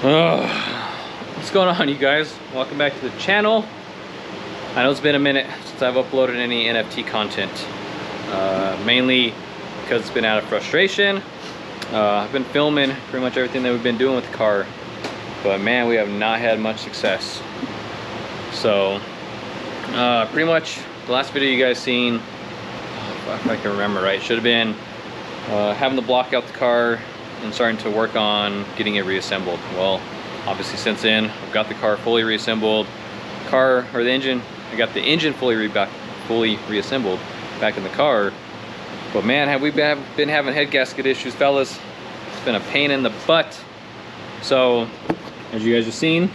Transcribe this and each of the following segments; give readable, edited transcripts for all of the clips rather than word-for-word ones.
What's going on, you guys? Welcome back to the channel. I know it's been a minute since I've uploaded any NFT content, mainly because it's been out of frustration. I've been filming pretty much everything that we've been doing with the car, but man, we have not had much success. So pretty much the last video you guys seen, if I can remember right, should have been having to block out the car and starting to work on getting it reassembled. Well, obviously since then I've got the car fully reassembled. I got the engine fully reassembled back in the car. But man, have we been having head gasket issues, fellas. It's been a pain in the butt. So as you guys have seen,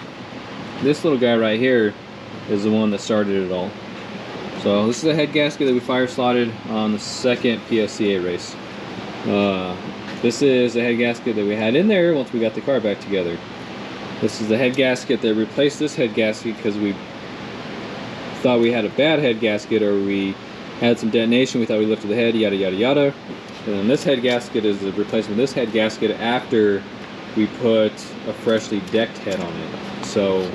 this little guy right here is the one that started it all. So this is a head gasket that we fire slotted on the second PSCA race. This is a head gasket that we had in there once we got the car back together. This is the head gasket that replaced this head gasket because we thought we had a bad head gasket, or we had some detonation. We thought we lifted the head, yada yada yada. And then this head gasket is the replacement of this head gasket after we put a freshly decked head on it. So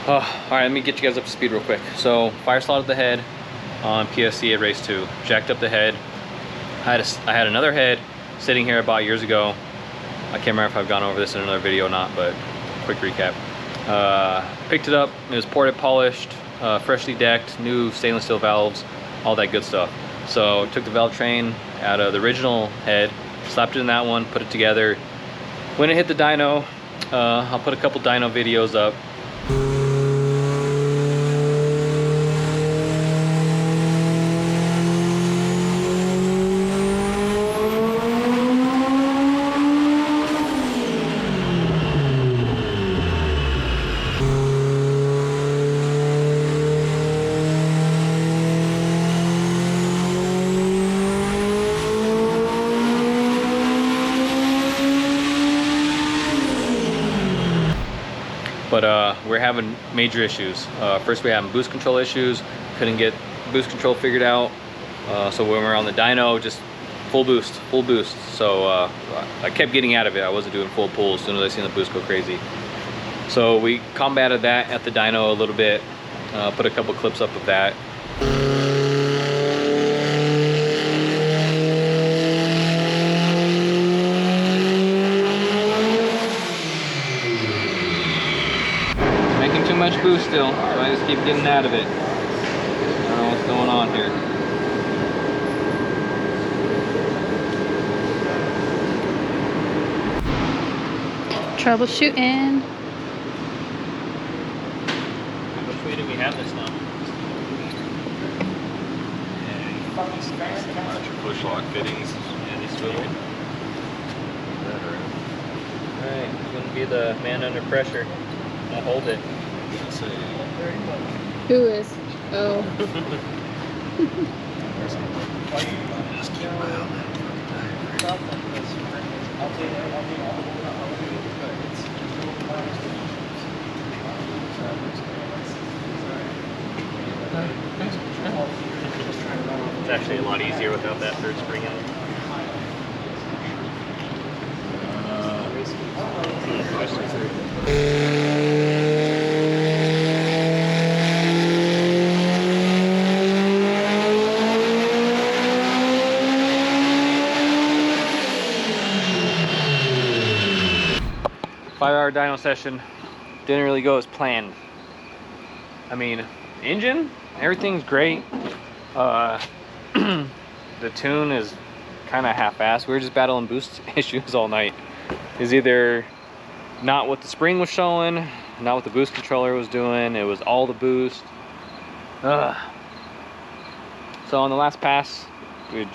all right, let me get you guys up to speed real quick. So fire slotted the head on PSC at race 2, jacked up the head. I had another head sitting here about years ago. I can't remember if I've gone over this in another video or not, but quick recap. Picked it up, it was ported, polished, freshly decked, new stainless steel valves, all that good stuff. So took the valve train out of the original head, slapped it in that one, put it together. When it hit the dyno, I'll put a couple dyno videos up. But we're having major issues. First we had boost control issues, couldn't get boost control figured out. So when we were on the dyno, just full boost. So I kept getting out of it. I wasn't doing full pull as soon as I seen the boost go crazy. So we combated that at the dyno a little bit, put a couple clips up of that. Too much boost still, so I just keep getting out of it. I don't know what's going on here. Troubleshooting. Which way do we have this now? Your push lock fittings. Yeah, these two. Alright, he's gonna be the man under pressure. I'll hold it. Who is? Oh. It's actually a lot easier without that third spring in it. Five-hour dyno session didn't really go as planned. I mean, engine, everything's great. The tune is kind of half-assed. We were just battling boost issues all night. It's either not what the spring was showing, not what the boost controller was doing. It was all the boost. So on the last pass, the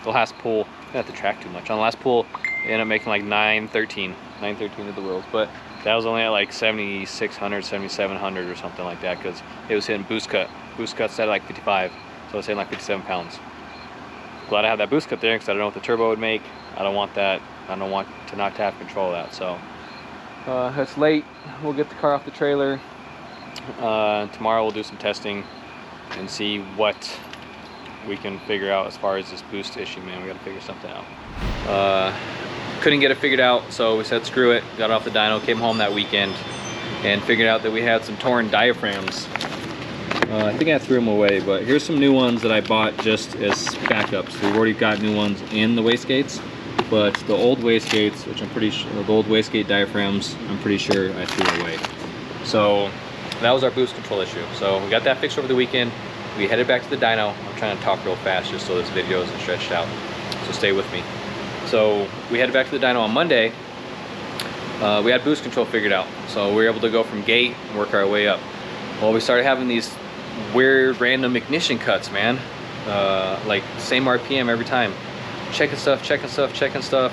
last pull, I have to track too much. On the last pull, we ended up making like 913 of the worlds, but that was only at like 7,600, 7,700 or something like that, because it was hitting boost cut. Boost cut's at like 55, so it was hitting like 57 pounds. Glad I have that boost cut there, because I don't know what the turbo would make. I don't want that. I don't want to not to have control of that. So it's late. We'll get the car off the trailer. Tomorrow we'll do some testing and see what we can figure out as far as this boost issue, man. We gotta figure something out. couldn't get it figured out, so we said screw it, got off the dyno, came home that weekend, and figured out that we had some torn diaphragms. I think I threw them away, but here's some new ones that I bought just as backups. We've already got new ones in the wastegates, but the old wastegates, which I'm pretty sure, the old wastegate diaphragms, I'm pretty sure I threw away. So that was our boost control issue. So we got that fixed over the weekend. We headed back to the dyno. I'm trying to talk real fast just so this video isn't stretched out, so stay with me. So we headed back to the dyno on Monday. We had boost control figured out, so we were able to go from gate and work our way up. Well, we started having these weird random ignition cuts, man. Like same RPM every time. Checking stuff, checking stuff, checking stuff.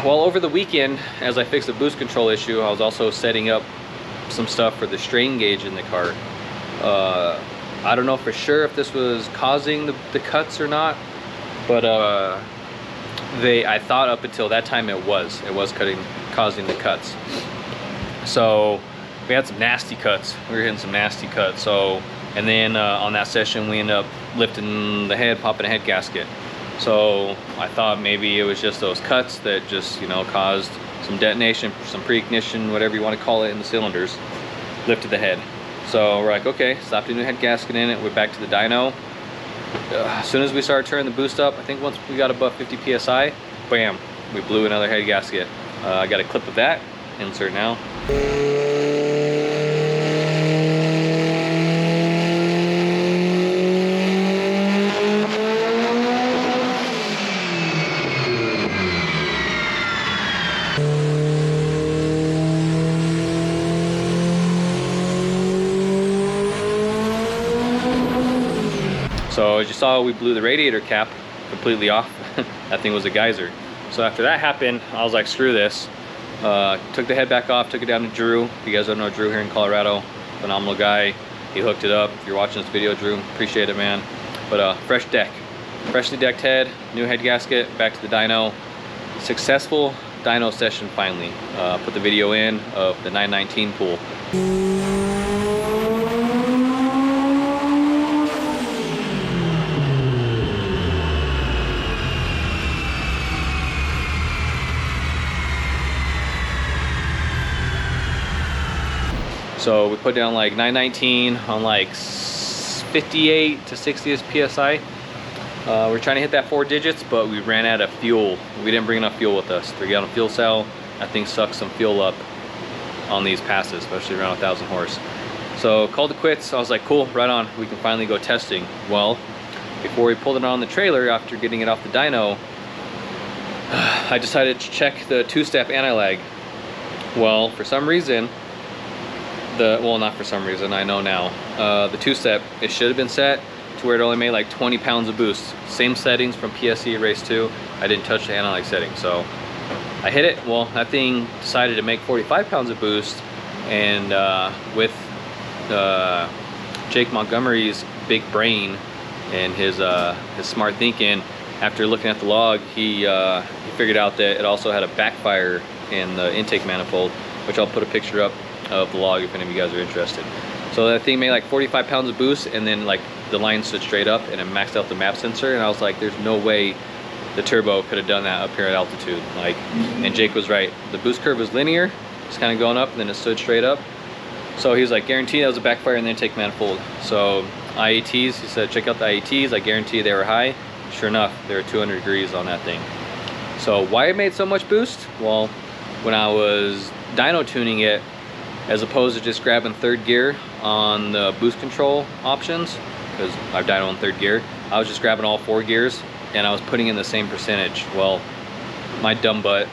Well, over the weekend, as I fixed the boost control issue, I was also setting up some stuff for the strain gauge in the car. I don't know for sure if this was causing the cuts or not, but I thought up until that time it was causing the cuts. So we had some nasty cuts. We were hitting some nasty cuts. So, and then on that session we ended up lifting the head, popping a head gasket. So I thought maybe it was just those cuts that just, you know, caused some detonation, some pre-ignition, whatever you want to call it, in the cylinders. Lifted the head. So we're like, okay, slapped a new head gasket in it. We're back to the dyno. As soon as we started turning the boost up, I think once we got above 50 psi, bam, we blew another head gasket. I got a clip of that. Insert now. So as you saw, we blew the radiator cap completely off. That thing was a geyser. So after that happened, I was like, screw this. Took the head back off, took it down to Drew. If you guys don't know Drew here in Colorado, phenomenal guy. He hooked it up. If you're watching this video, Drew, appreciate it, man. But fresh deck, freshly decked head, new head gasket, back to the dyno. Successful dyno session finally. Put the video in of the 919 pool. So we put down like 919 on like 58 to 60 psi. We're trying to hit that 4 digits, but we ran out of fuel. We didn't bring enough fuel with us. 3-gallon fuel cell, that thing sucks some fuel up on these passes, especially around 1,000 horse. So called it quits. I was like, cool, right on, we can finally go testing. Well, before we pulled it on the trailer after getting it off the dyno, I decided to check the 2-step anti-lag. Well, for some reason, well, not for some reason, I know now. The 2-step, it should have been set to where it only made like 20 pounds of boost. Same settings from PSE Race 2. I didn't touch the anti-lag setting, so I hit it. Well, that thing decided to make 45 pounds of boost, and with Jake Montgomery's big brain and his smart thinking, after looking at the log, he figured out that it also had a backfire in the intake manifold, which I'll put a picture up of the log if any of you guys are interested. So that thing made like 45 pounds of boost, and then like the line stood straight up and it maxed out the map sensor, and I was like, there's no way the turbo could have done that up here at altitude. Like, and Jake was right. The boost curve was linear, it's kind of going up, and then it stood straight up. So he was like, guarantee that was a backfire in the intake manifold. So IATs, he said, check out the IATs, I guarantee they were high. Sure enough, they were 200 degrees on that thing. So why it made so much boost? Well, when I was dyno tuning it, as opposed to just grabbing 3rd gear on the boost control options, because I've dyno in 3rd gear, I was just grabbing all 4 gears and I was putting in the same percentage. Well, my dumb butt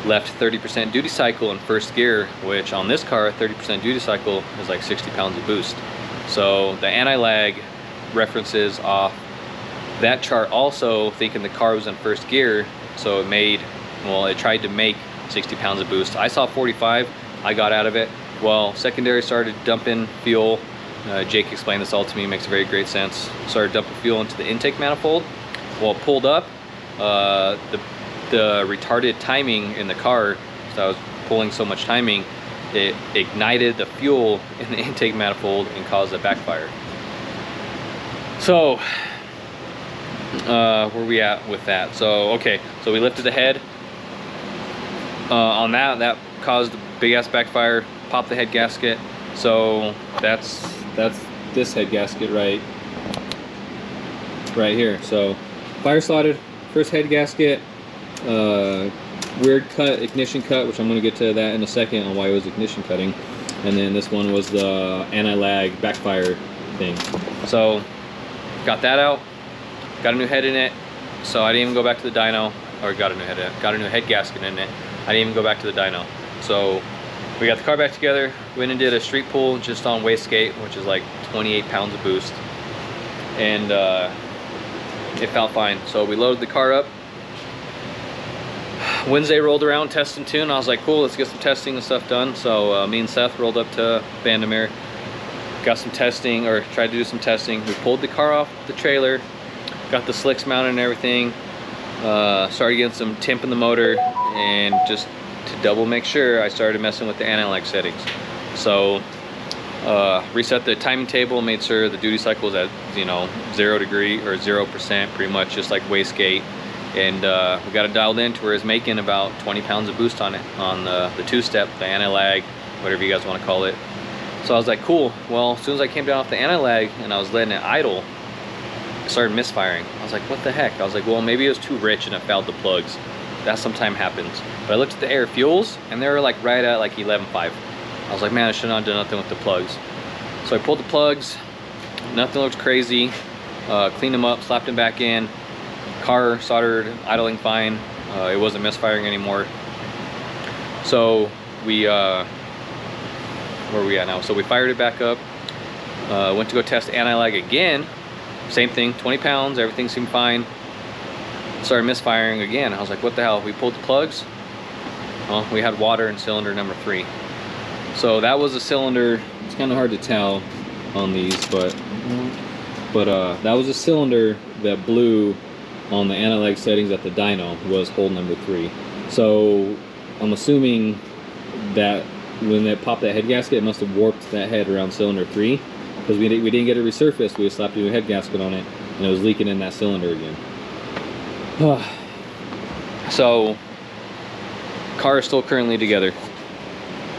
left 30% duty cycle in 1st gear, which on this car, 30% duty cycle is like 60 pounds of boost. So the anti-lag references off that chart also, thinking the car was in 1st gear, so it made, well, it tried to make 60 pounds of boost. I saw 45, I got out of it. Well, secondary started dumping fuel. Jake explained this all to me, makes very great sense. Started dumping fuel into the intake manifold. Well, it pulled up, the retarded timing in the car, so I was pulling so much timing, it ignited the fuel in the intake manifold and caused a backfire. So where we at with that? So okay, so we lifted the head. On that caused a big ass backfire, popped the head gasket. So that's this head gasket right here. So fire slotted first head gasket, weird cut, ignition cut, which I'm going to get to that in a second on why it was ignition cutting. And then this one was the anti-lag backfire thing. So got that out, got a new head in it. So I didn't even go back to the dyno, or got a new head gasket in it. I didn't even go back to the dyno. So we got the car back together, went and did a street pull just on wastegate, which is like 28 pounds of boost. And it felt fine. So we loaded the car up. Wednesday rolled around, test and tune. I was like, cool, let's get some testing and stuff done. So me and Seth rolled up to Vandermeer, got some testing, or tried to do some testing. We pulled the car off the trailer, got the slicks mounted and everything. Started getting some temp in the motor, and just to double make sure, I started messing with the anti-lag settings. So reset the timing table, made sure the duty cycle was at 0 degree or 0%, pretty much just like wastegate. And we got it dialed in to where it's making about 20 pounds of boost on it, on the two-step, the anti-lag, whatever you guys want to call it. So I was like, cool. Well, as soon as I came down off the anti-lag and I was letting it idle, it started misfiring. I was like, what the heck? I was like, well, maybe it was too rich and it fouled the plugs. That sometimes happens. But I looked at the air fuels and they were like right at like 11.5. I was like, man, I should not have done nothing with the plugs. So I pulled the plugs, nothing looked crazy, cleaned them up, slapped them back in. Car soldered, idling fine. It wasn't misfiring anymore. So we, where are we at now? So we fired it back up, went to go test anti-lag again. Same thing, 20 pounds, everything seemed fine. Started misfiring again. I was like, what the hell? We pulled the plugs. Well, we had water in cylinder number 3. So that was a cylinder. It's kind of hard to tell on these, but that was a cylinder that blew on the anti-lag settings at the dyno, was hole number 3. So I'm assuming that when it popped that head gasket, it must have warped that head around cylinder 3, because we didn't get it resurfaced. We just slapped a new head gasket on it, and it was leaking in that cylinder again. So car is still currently together.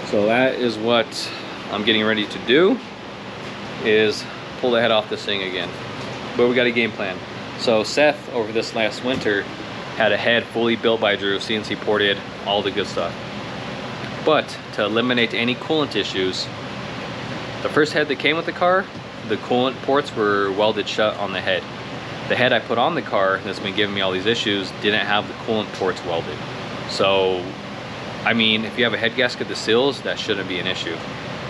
So that is what I'm getting ready to do, is pull the head off this thing again. But we got a game plan. So Seth, over this last winter, had a head fully built by Drew, CNC ported, all the good stuff. But to eliminate any coolant issues, the first head that came with the car, the coolant ports were welded shut on the head. The head I put on the car that's been giving me all these issues didn't have the coolant ports welded. So, I mean, if you have a head gasket that seals, that shouldn't be an issue.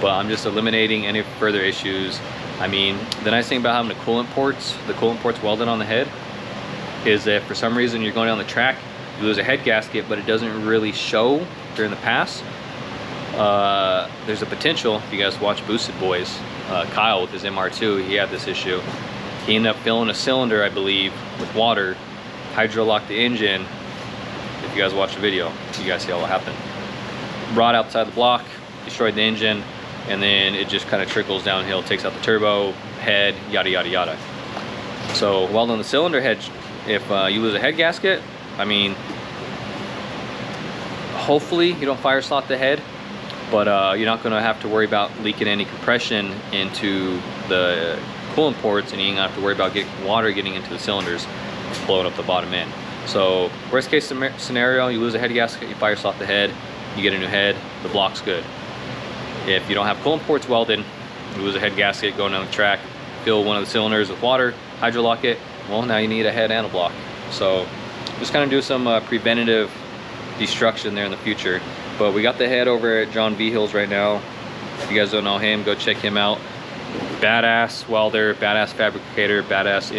But I'm just eliminating any further issues. I mean, the nice thing about having the coolant ports welded on the head, is that if for some reason you're going down the track, you lose a head gasket, but it doesn't really show during the pass. There's a potential, if you guys watch Boosted Boys, Kyle with his MR2, he had this issue. He ended up filling a cylinder, I believe, with water, hydro-locked the engine. If you guys watch the video, you guys see all what happened. Brought outside the block, destroyed the engine, and then it just kind of trickles downhill, takes out the turbo, head, yada, yada, yada. So welding the cylinder head, if you lose a head gasket, I mean, hopefully you don't fire slot the head, but you're not gonna have to worry about leaking any compression into the coolant ports, and you ain't gonna have to worry about water getting into the cylinders, blowing up the bottom end. So worst case scenario, you lose a head gasket, you fire slot the head, you get a new head, the block's good. If you don't have coolant ports welded, you lose a head gasket going down the track, fill one of the cylinders with water, hydro-lock it, well, now you need a head and a block. So just kind of do some preventative destruction there in the future. But we got the head over at John V. Hills right now. If you guys don't know him, go check him out. Badass welder, badass fabricator, badass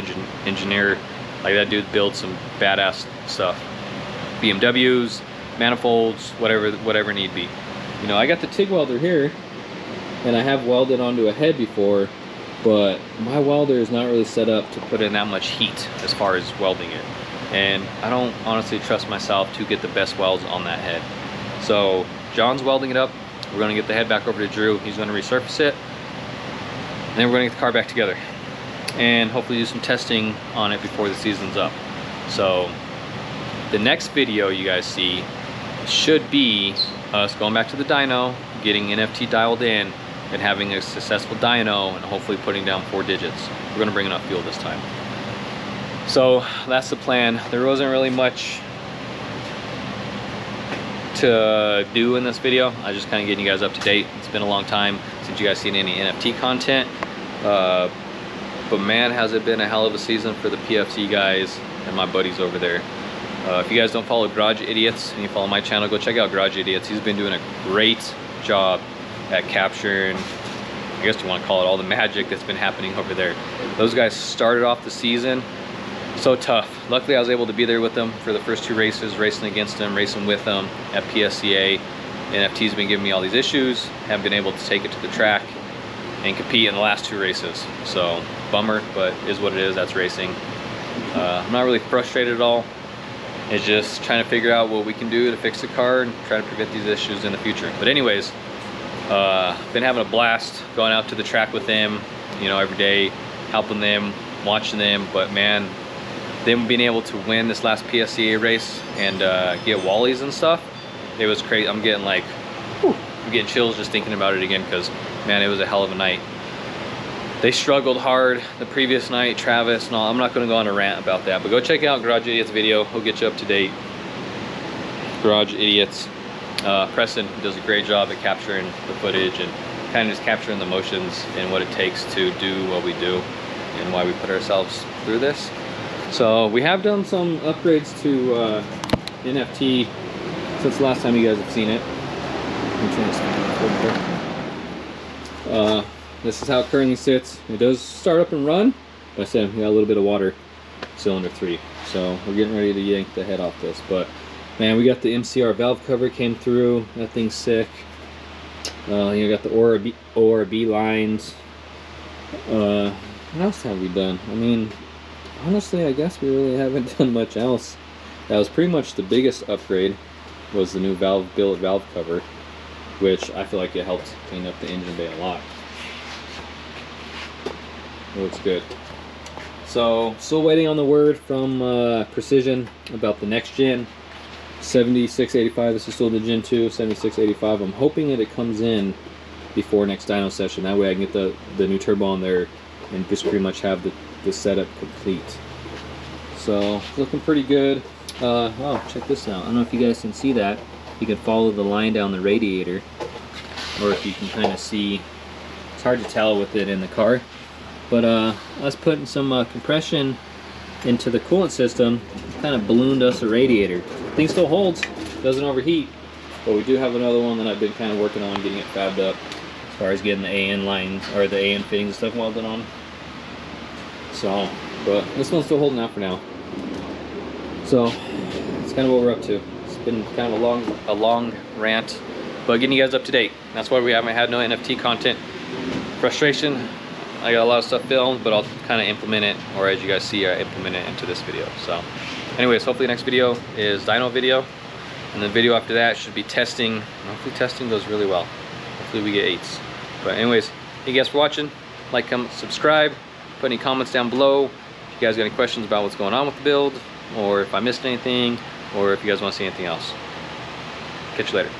engineer. Like, that dude builds some badass stuff. BMWs, manifolds, whatever need be. You know, I got the TIG welder here, and I have welded onto a head before, but my welder is not really set up to put in that much heat as far as welding it. And I don't honestly trust myself to get the best welds on that head. So John's welding it up. We're gonna get the head back over to Drew. He's gonna resurface it. And then we're gonna get the car back together. and hopefully do some testing on it before the season's up. So the next video you guys see should be us going back to the dyno, getting NFT dialed in, and having a successful dyno, and hopefully putting down 4 digits. We're gonna bring enough fuel this time. So that's the plan. There wasn't really much to do in this video. I was just kind of getting you guys up to date. It's been a long time since you guys seen any NFT content. But man, has it been a hell of a season for the PFC guys and my buddies over there. If you guys don't follow Garage Idiots and you follow my channel, go check out Garage Idiots. He's been doing a great job at capturing, I guess you want to call it, all the magic that's been happening over there. Those guys started off the season so tough. Luckily I was able to be there with them for the first 2 races, racing against them, racing with them at PSCA. NFT's been giving me all these issues, haven't been able to take it to the track and compete in the last 2 races. So bummer, but is what it is. That's racing. I'm not really frustrated at all. It's just trying to figure out what we can do to fix the car and try to prevent these issues in the future. But anyways, been having a blast going out to the track with them, you know, every day, helping them, watching them. But man, them being able to win this last PSCA race and get Wallies and stuff, it was crazy. I'm getting like, whew, I'm getting chills just thinking about it again, because man, it was a hell of a night. They struggled hard the previous night, Travis and all. I'm not going to go on a rant about that, but go check out Garage Idiots video. He'll get you up to date. Garage Idiots. Preston does a great job at capturing the footage and kind of just capturing the emotions and what it takes to do what we do and why we put ourselves through this. So we have done some upgrades to NFT since the last time you guys have seen it. This is how it currently sits. It does start up and run, but I said we got a little bit of water, cylinder 3. So we're getting ready to yank the head off this. But man, we got the MCR valve cover came through. That thing's sick. You got the ORB lines. What else have we done? I mean, honestly, I guess we really haven't done much else. That was pretty much the biggest upgrade, was the new billet valve cover, which I feel like it helped clean up the engine bay a lot. It looks good. So still waiting on the word from Precision about the next gen 7685. This is still the Gen 2 7685. I'm hoping that it comes in before next dyno session. That way I can get the new turbo on there and just pretty much have the setup complete. So looking pretty good. Oh, check this out. I don't know if you guys can see that. You can follow the line down the radiator, or if you can kind of see. It's hard to tell with it in the car. But us putting some compression into the coolant system kind of ballooned us a radiator. Thing still holds, doesn't overheat, but we do have another one that I've been kind of working on getting it fabbed up as far as getting the AN lines or the AN fittings and stuff welded on. So, but this one's still holding out for now. So it's kind of what we're up to. It's been kind of a long rant, but getting you guys up to date. That's why we haven't had no NFT content. Frustration. I got a lot of stuff filmed, but I'll kind of implement it, or as you guys see, I implement it into this video. So anyways, hopefully next video is dyno video, and the video after that should be testing. Hopefully testing goes really well. Hopefully we get 8s. But anyways, thank you guys for watching. Like, comment, subscribe, put any comments down below if you guys got any questions about what's going on with the build, or if I missed anything, or if you guys want to see anything else. Catch you later.